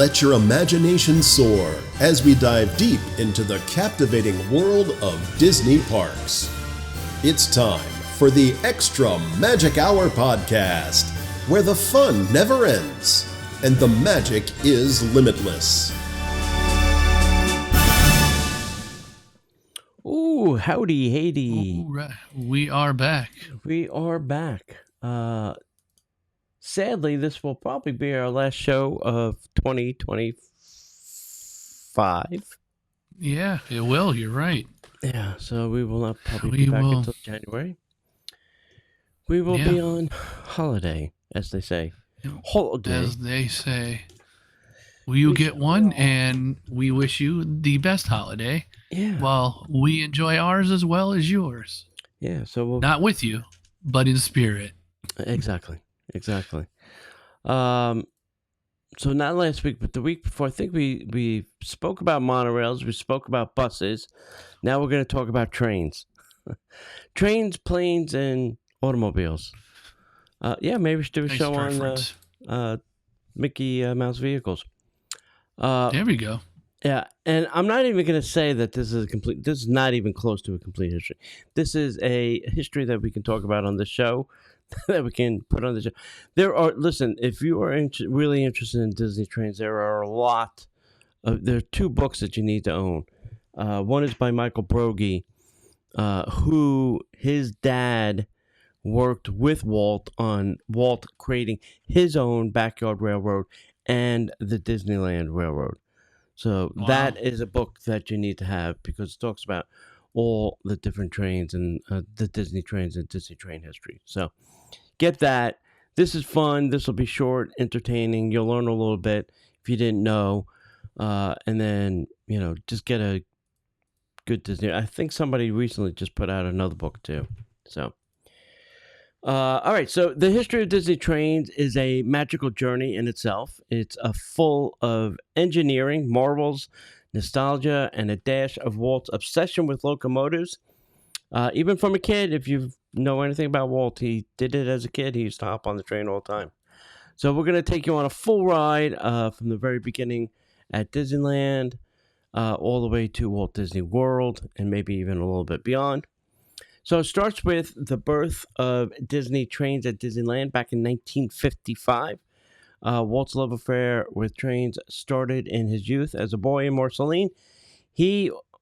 let your imagination soar as we dive deep into the captivating world of Disney parks. It's time for the Extra Magic Hour podcast, where the fun never ends and the magic is limitless. Ooh, howdy, Haiti. Ooh, we are back. We are back. Sadly, this will probably be our last show of 2025. Yeah, it will. You're right. Yeah, so we will not probably be back until January. We will be on holiday, as they say. Holiday. As they say. Will you get one? And we wish you the best holiday. Yeah. While we enjoy ours as well as yours. Yeah, so we'll... Not with you, but in spirit. Exactly. So not last week, but the week before, I think we spoke about monorails, we spoke about buses. Now we're going to talk about trains. Trains, planes, and automobiles. Maybe we should do a show on Mickey Mouse vehicles. There we go. Yeah, and I'm not even going to say that this is not even close to a complete history. This is a history that we can talk about on the show, that we can put on the show. Listen, if you are really interested in Disney trains, there are there are two books that you need to own. One is by Michael Broggie, who his dad worked with Walt on creating his own backyard railroad and the Disneyland Railroad. So That is a book that you need to have because it talks about all the different trains and the Disney trains and Disney train history. So get that. This is fun. This will be short, entertaining. You'll learn a little bit if you didn't know. And then, just get a good Disney. I think somebody recently just put out another book too. So. All right, so the history of Disney trains is a magical journey in itself. It's full of engineering, marvels, nostalgia, and a dash of Walt's obsession with locomotives. Even from a kid, if you know anything about Walt, he did it as a kid. He used to hop on the train all the time. So we're going to take you on a full ride from the very beginning at Disneyland all the way to Walt Disney World and maybe even a little bit beyond. So it starts with the birth of Disney trains at Disneyland back in 1955. Walt's love affair with trains started in his youth as a boy in Marceline.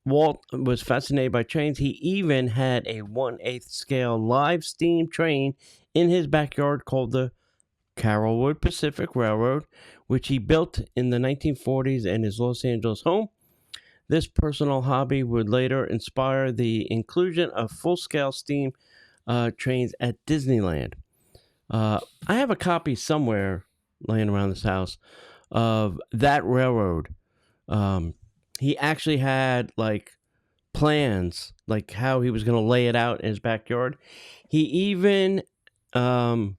Walt was fascinated by trains. He even had a 1/8 scale live steam train in his backyard called the Carolwood Pacific Railroad, which he built in the 1940s in his Los Angeles home. This personal hobby would later inspire the inclusion of full-scale steam trains at Disneyland. I have a copy somewhere laying around this house of that railroad. He actually had plans, how he was going to lay it out in his backyard. He even had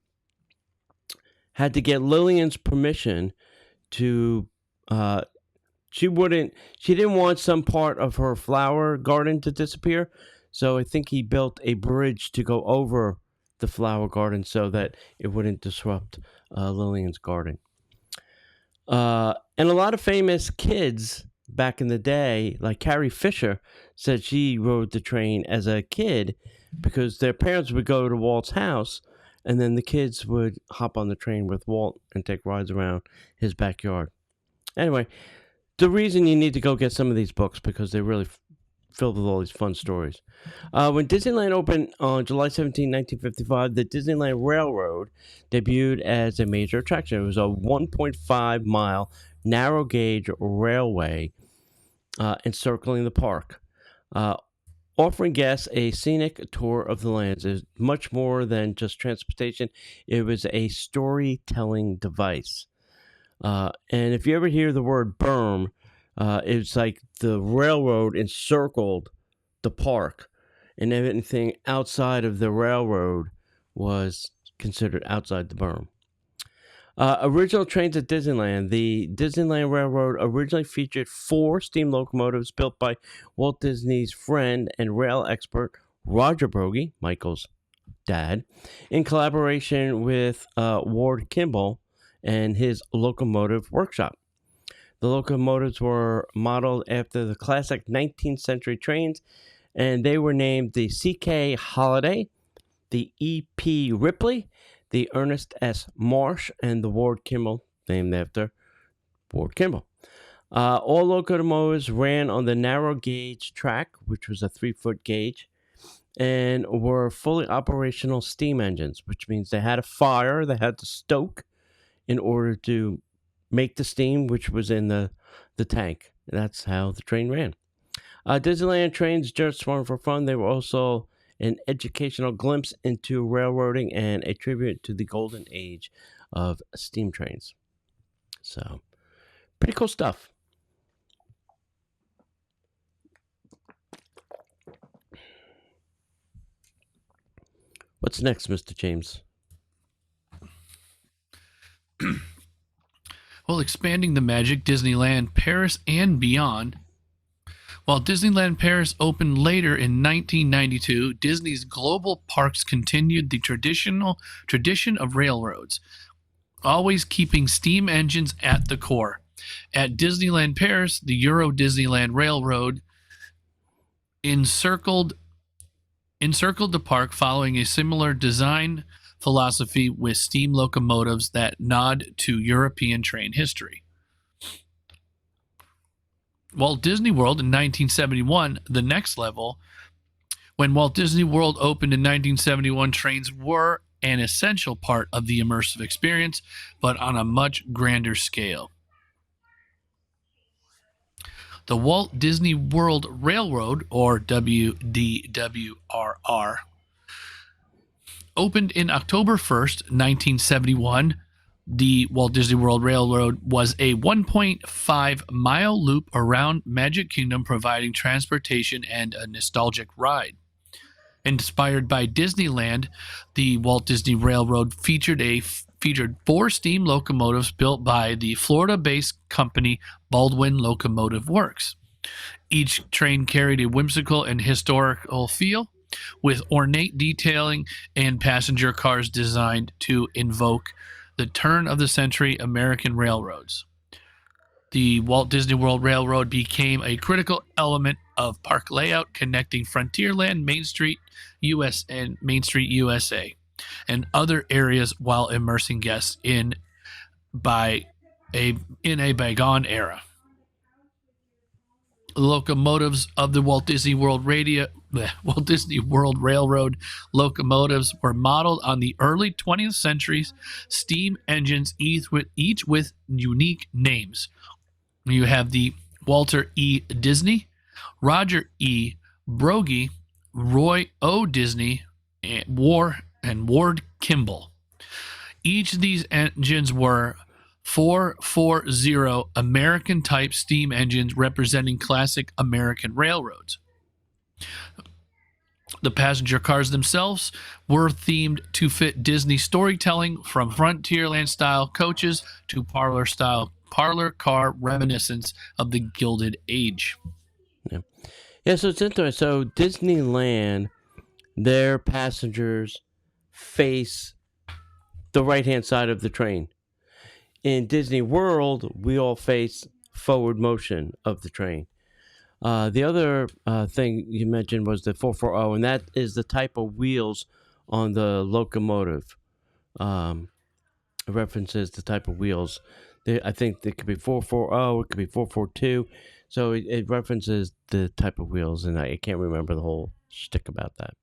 to get Lillian's permission to... She didn't want some part of her flower garden to disappear. So I think he built a bridge to go over the flower garden so that it wouldn't disrupt Lillian's garden. And a lot of famous kids back in the day, like Carrie Fisher, said she rode the train as a kid because their parents would go to Walt's house and then the kids would hop on the train with Walt and take rides around his backyard. Anyway, the reason you need to go get some of these books because they're really filled with all these fun stories. When Disneyland opened on July 17, 1955, the Disneyland Railroad debuted as a major attraction. It was a 1.5-mile narrow gauge railway encircling the park, offering guests a scenic tour of the lands. It's much more than just transportation. It was a storytelling device. And if you ever hear the word berm, it's like the railroad encircled the park, and anything outside of the railroad was considered outside the berm. Original trains at Disneyland. The Disneyland Railroad originally featured 4 steam locomotives built by Walt Disney's friend and rail expert Roger Broggie, Michael's dad, in collaboration with Ward Kimball and his locomotive workshop. The locomotives were modeled after the classic 19th century trains, and they were named the C.K. Holliday, the E.P. Ripley, the Ernest S. Marsh, and the Ward Kimball, named after Ward Kimball. All locomotives ran on the narrow gauge track, which was a 3-foot gauge, and were fully operational steam engines, which means they had a fire, they had to stoke in order to make the steam, which was in the tank. That's how the train ran. Disneyland trains just weren't for fun. They were also an educational glimpse into railroading and a tribute to the golden age of steam trains. So, pretty cool stuff. What's next, Mr. James? Well, expanding the magic, Disneyland Paris and beyond. While Disneyland Paris opened later in 1992, Disney's global parks continued the tradition of railroads, always keeping steam engines at the core. At Disneyland Paris, the Euro Disneyland Railroad encircled the park following a similar design philosophy with steam locomotives that nod to European train history. Walt Disney World in 1971, the next level. When Walt Disney World opened in 1971, trains were an essential part of the immersive experience, but on a much grander scale. The Walt Disney World Railroad, or WDWRR, opened in October 1st, 1971. The Walt Disney World Railroad was a 1.5-mile loop around Magic Kingdom, providing transportation and a nostalgic ride. Inspired by Disneyland, the Walt Disney Railroad featured 4 steam locomotives built by the Florida-based company Baldwin Locomotive Works. Each train carried a whimsical and historical feel, with ornate detailing and passenger cars designed to invoke the turn-of-the-century American railroads. The Walt Disney World Railroad became a critical element of park layout, connecting Frontierland, Main Street USA, and other areas while immersing guests in a bygone era. Locomotives of the Walt Disney World Railroad locomotives were modeled on the early 20th century's steam engines, each with unique names. You have the Walter E. Disney, Roger E. Brogy, Roy O. Disney, and Ward Kimball. Each of these engines were 440 American-type steam engines representing classic American railroads. The passenger cars themselves were themed to fit Disney storytelling, from Frontierland-style coaches to parlor car reminiscence of the Gilded Age. Yeah, so it's interesting. So Disneyland, their passengers face the right-hand side of the train. In Disney World, we all face forward motion of the train. The other thing you mentioned was the 440, and that is the type of wheels on the locomotive. It references the type of wheels. I think it could be 440, it could be 442. So it references the type of wheels, and I can't remember the whole shtick about that.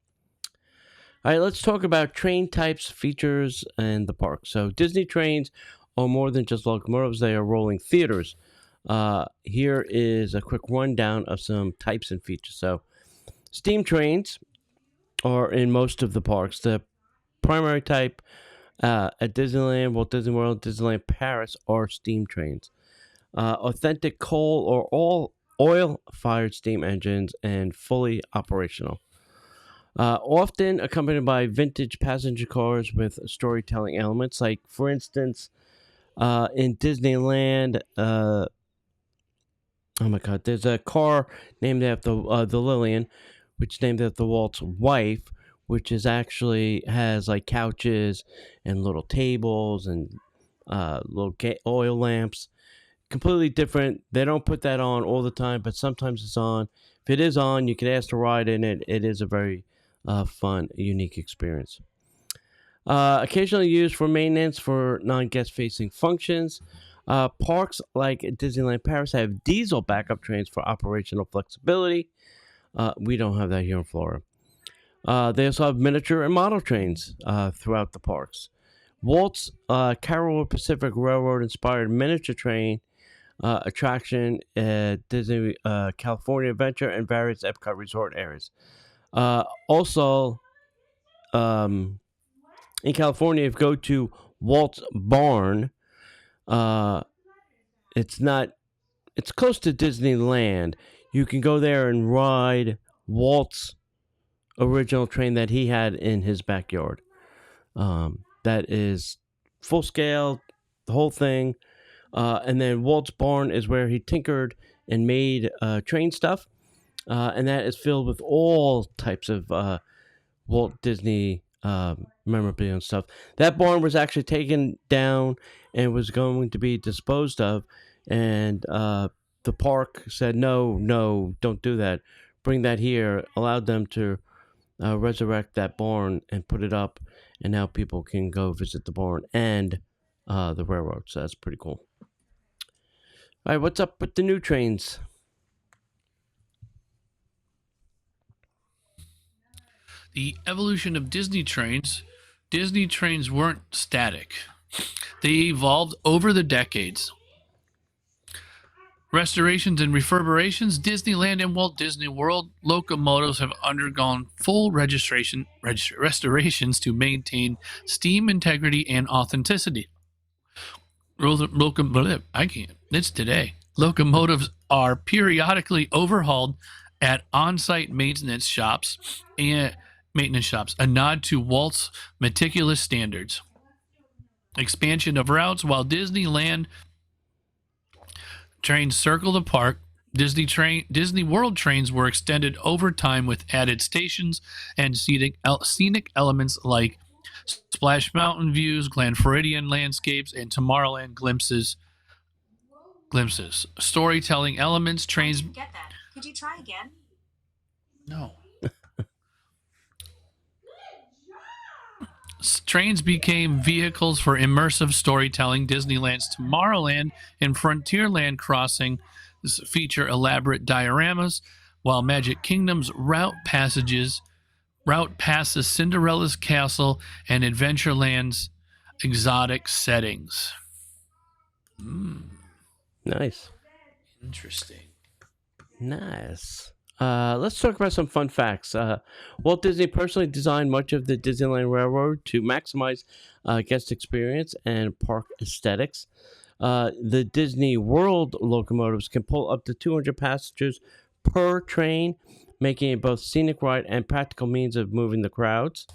All right, let's talk about train types, features, and the park. So Disney trains are more than just locomotives. They are rolling theaters. Here is a quick rundown of some types and features. So steam trains are in most of the parks. The primary type at Disneyland, Walt Disney World, Disneyland Paris are steam trains. Authentic coal or all oil-fired steam engines and fully operational. Often accompanied by vintage passenger cars with storytelling elements. Like, for instance, in Disneyland, oh my God, there's a car named after the Lillian, which is named after Walt's wife, which is actually has like couches and little tables and little oil lamps. completely different. They don't put that on all the time, but sometimes it's on. If it is on, you can ask to ride in it. It is a very fun, unique experience. Occasionally used for maintenance for non-guest facing functions. Parks like Disneyland Paris have diesel backup trains for operational flexibility. We don't have that here in Florida. They also have miniature and model trains throughout the parks. Walt's Carolwood Pacific Railroad inspired miniature train attraction at Disney California Adventure and various Epcot resort areas. Also, in California, if you go to Walt's Barn, it's close to Disneyland. You can go there and ride Walt's original train that he had in his backyard. That is full scale, the whole thing. And then Walt's Barn is where he tinkered and made train stuff. And that is filled with all types of Walt Disney memorabilia and stuff. That barn was actually taken down and was going to be disposed of. And the park said, no, don't do that. Bring that here. Allowed them to resurrect that barn and put it up. And now people can go visit the barn and the railroad. So that's pretty cool. All right, what's up with the new trains? The evolution of Disney trains. Disney trains weren't static. They evolved over the decades. Restorations and refurbishes. Disneyland and Walt Disney World locomotives have undergone full restorations to maintain steam integrity and authenticity. I can't. It's today. Locomotives are periodically overhauled at on-site maintenance shops, a nod to Walt's meticulous standards. Expansion of routes. While Disneyland trains circle the park, Disney World trains were extended over time with added stations and scenic elements like Splash Mountain views, Glen Floridian landscapes, and Tomorrowland glimpses. Storytelling elements. Trains. I didn't get that. Could you try again? No. Trains became vehicles for immersive storytelling. Disneyland's Tomorrowland and Frontierland crossing feature elaborate dioramas, while Magic Kingdom's route passes Cinderella's castle and Adventureland's exotic settings. Nice. Interesting. Nice. Let's talk about some fun facts. Walt Disney personally designed much of the Disneyland Railroad to maximize guest experience and park aesthetics. The Disney World locomotives can pull up to 200 passengers per train, making it both scenic ride and practical means of moving the crowds.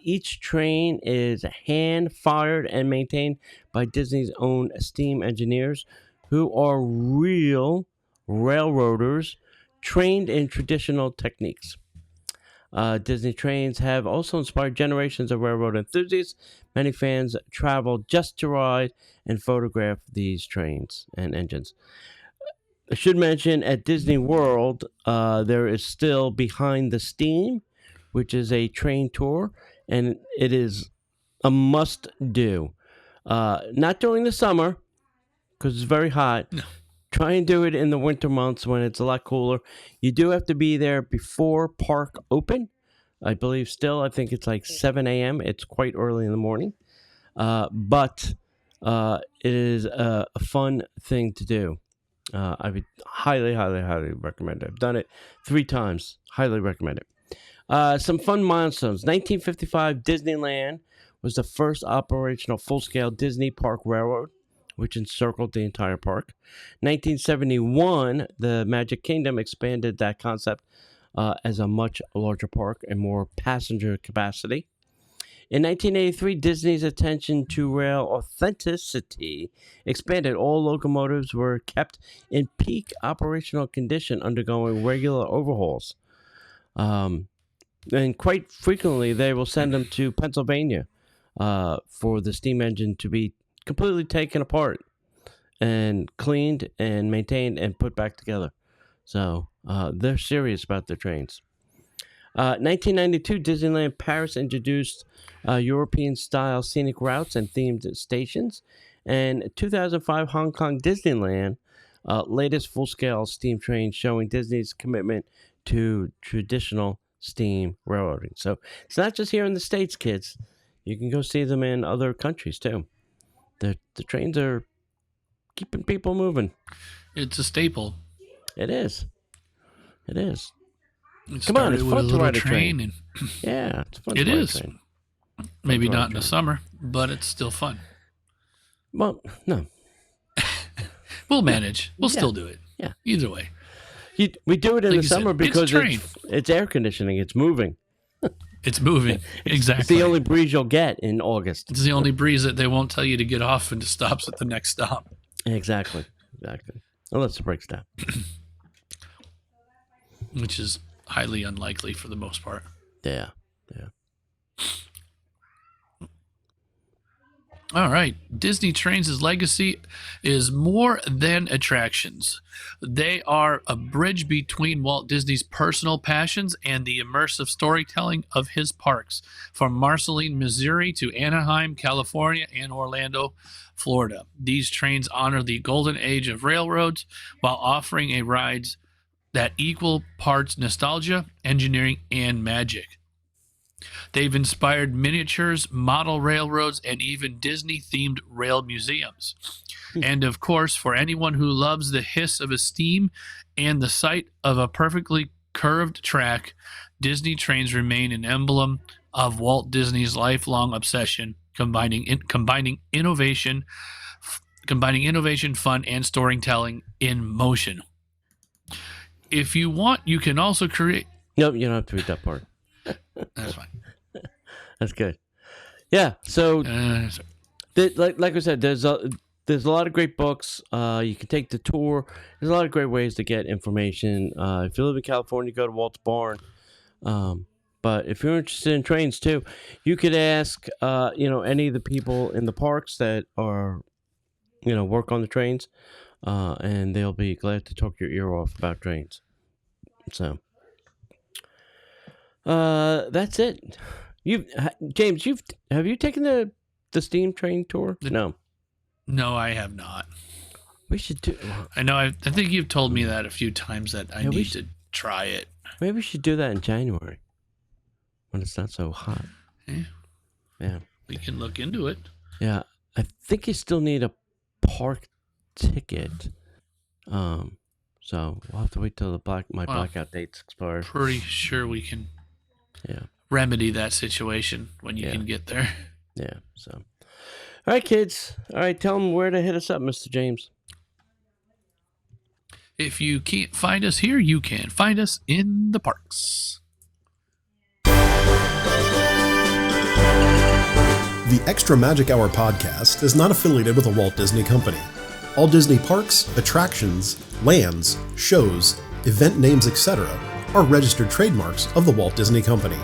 Each train is hand-fired and maintained by Disney's own steam engineers, who are real railroaders trained in traditional techniques. Disney trains have also inspired generations of railroad enthusiasts. Many fans travel just to ride and photograph these trains and engines. I should mention at Disney World, there is still Behind the Steam, which is a train tour, and it is a must-do. Not during the summer, because it's very hot. No. Try and do it in the winter months when it's a lot cooler. You do have to be there before park open. I believe still, I think it's like 7 a.m. It's quite early in the morning. But it is a fun thing to do. I would highly, highly, highly recommend it. I've done it 3 times. Highly recommend it. Some fun milestones. 1955, Disneyland was the first operational full-scale Disney Park Railroad, which encircled the entire park. 1971, the Magic Kingdom expanded that concept as a much larger park and more passenger capacity. In 1983, Disney's attention to rail authenticity expanded. All locomotives were kept in peak operational condition, undergoing regular overhauls. And quite frequently, they will send them to Pennsylvania for the steam engine to be completely taken apart and cleaned and maintained and put back together. So they're serious about their trains. 1992, Disneyland Paris introduced European-style scenic routes and themed stations. And 2005, Hong Kong Disneyland, latest full-scale steam train showing Disney's commitment to traditional steam railroading. So it's not just here in the States, kids. You can go see them in other countries, too. The trains are keeping people moving. It's a staple. It is. It is. Come on, it's fun to ride a train. And yeah, it's fun it to ride is. a train. Maybe not in the summer, but it's still fun. Well, no. We'll manage. We'll still do it. Yeah. Either way. We do it in the summer because it's air conditioning. It's moving. It's moving. Exactly. It's the only breeze you'll get in August. It's the only breeze that they won't tell you to get off and it stops at the next stop. Exactly. Unless it breaks down. Which is highly unlikely for the most part. Yeah. All right. Disney Trains' legacy is more than attractions. They are a bridge between Walt Disney's personal passions and the immersive storytelling of his parks, from Marceline, Missouri to Anaheim, California, and Orlando, Florida. These trains honor the golden age of railroads while offering a rides that equal parts nostalgia, engineering, and magic. They've inspired miniatures, model railroads, and even Disney-themed rail museums. And of course, for anyone who loves the hiss of a steam and the sight of a perfectly curved track, Disney trains remain an emblem of Walt Disney's lifelong obsession, combining innovation, fun, and storytelling in motion. If you want, you can also create... Nope, you don't have to read that part. That's fine. That's good. Yeah, so like I said, there's a lot of great books. You can take the tour. There's a lot of great ways to get information. If you live in California, go to Walt's Barn. But if you're interested in trains too, you could ask any of the people in the parks that are work on the trains, and they'll be glad to talk your ear off about trains. So that's it. James, have you taken the steam train tour? No, I have not. We should do. I know. I think you've told me that a few times that I need to try it. Maybe we should do that in January when it's not so hot. Yeah. We can look into it. Yeah, I think you still need a park ticket. So we'll have to wait till my blackout dates expire. Pretty sure we can. Yeah. Remedy that situation when you can get there. Yeah. So, all right, kids. All right, tell them where to hit us up, Mr. James. If you can't find us here, you can find us in the parks. The Extra Magic Hour podcast is not affiliated with the Walt Disney Company. All Disney parks, attractions, lands, shows, event names, etc. are registered trademarks of the Walt Disney Company.